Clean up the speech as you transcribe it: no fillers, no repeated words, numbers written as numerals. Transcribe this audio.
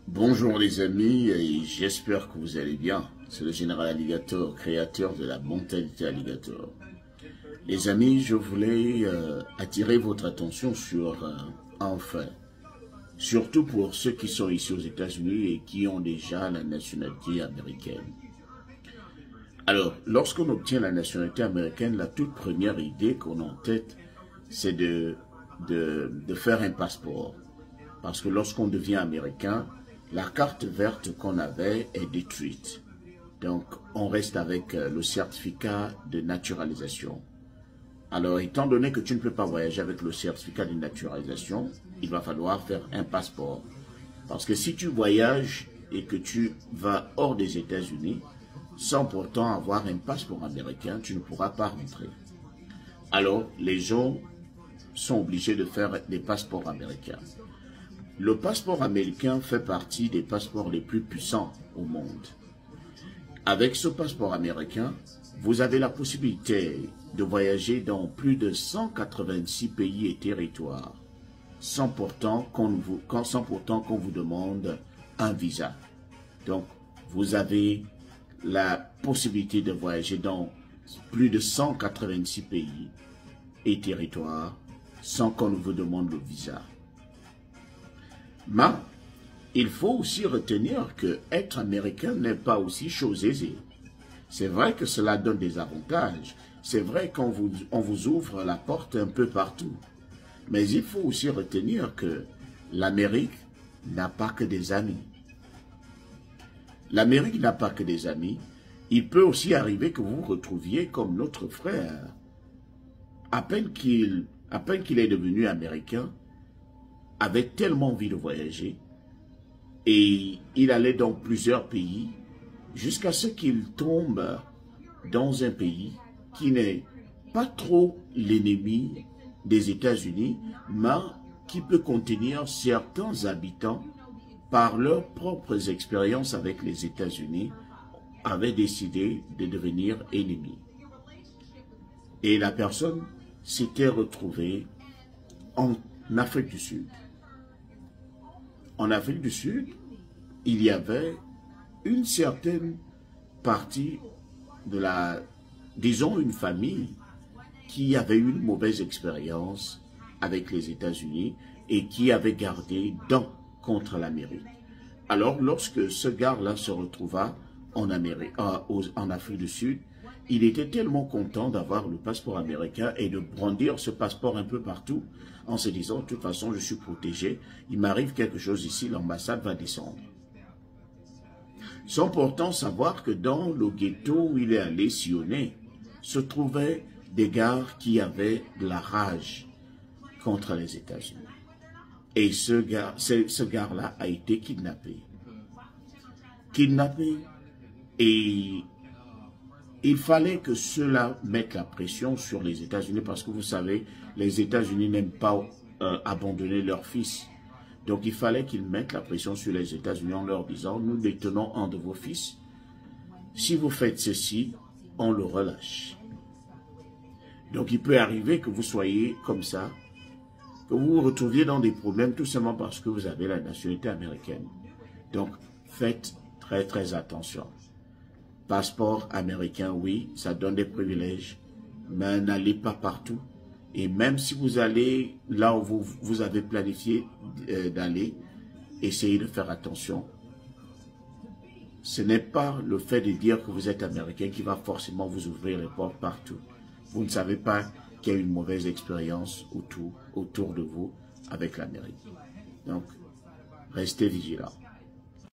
Bonjour les amis, et j'espère que vous allez bien. C'est le général Alligator, créateur de la mentalité Alligator. Les amis, je voulais attirer votre attention sur un fait. Surtout pour ceux qui sont ici aux États-Unis et qui ont déjà la nationalité américaine. Alors, lorsqu'on obtient la nationalité américaine, la toute première idée qu'on a en tête, c'est de faire un passeport. Parce que lorsqu'on devient américain, la carte verte qu'on avait est détruite. Donc, on reste avec le certificat de naturalisation. Alors, étant donné que tu ne peux pas voyager avec le certificat de naturalisation, il va falloir faire un passeport. Parce que si tu voyages et que tu vas hors des États-Unis, sans pourtant avoir un passeport américain, tu ne pourras pas rentrer. Alors, les gens sont obligés de faire des passeports américains. Le passeport américain fait partie des passeports les plus puissants au monde. Avec ce passeport américain, vous avez la possibilité de voyager dans plus de 186 pays et territoires, sans pourtant qu'on vous demande un visa. Donc, vous avez la possibilité de voyager dans plus de 186 pays et territoires sans qu'on vous demande le visa. Mais il faut aussi retenir que être américain n'est pas aussi chose aisée. C'est vrai que cela donne des avantages. C'est vrai qu'on vous ouvre la porte un peu partout. Mais il faut aussi retenir que l'Amérique n'a pas que des amis. L'Amérique n'a pas que des amis. Il peut aussi arriver que vous vous retrouviez comme notre frère. À peine qu'il est devenu américain, avait tellement envie de voyager et il allait dans plusieurs pays jusqu'à ce qu'il tombe dans un pays qui n'est pas trop l'ennemi des États-Unis, mais qui peut contenir certains habitants par leurs propres expériences avec les États-Unis avaient décidé de devenir ennemis. Et la personne s'était retrouvée en Afrique du Sud. En Afrique du Sud, il y avait une certaine partie de disons une famille, qui avait eu une mauvaise expérience avec les États-Unis et qui avait gardé dents contre l'Amérique. Alors, lorsque ce gars-là se retrouva en Afrique du Sud, il était tellement content d'avoir le passeport américain et de brandir ce passeport un peu partout en se disant, de toute façon, je suis protégé, il m'arrive quelque chose ici, l'ambassade va descendre. Sans pourtant savoir que dans le ghetto où il est allé sillonner, se trouvaient des gars qui avaient de la rage contre les États-Unis. Et ce gars-là a été kidnappé. Et il fallait que cela mette la pression sur les États-Unis parce que vous savez, les États-Unis n'aiment pas abandonner leurs fils. Donc il fallait qu'ils mettent la pression sur les États-Unis en leur disant, nous détenons un de vos fils. Si vous faites ceci, on le relâche. Donc il peut arriver que vous soyez comme ça, que vous vous retrouviez dans des problèmes tout simplement parce que vous avez la nationalité américaine. Donc faites très très attention. Passeport américain, oui, ça donne des privilèges, mais n'allez pas partout. Et même si vous allez là où vous avez planifié d'aller, essayez de faire attention. Ce n'est pas le fait de dire que vous êtes américain qui va forcément vous ouvrir les portes partout. Vous ne savez pas qu'il y a une mauvaise expérience autour de vous avec l'Amérique. Donc, restez vigilants.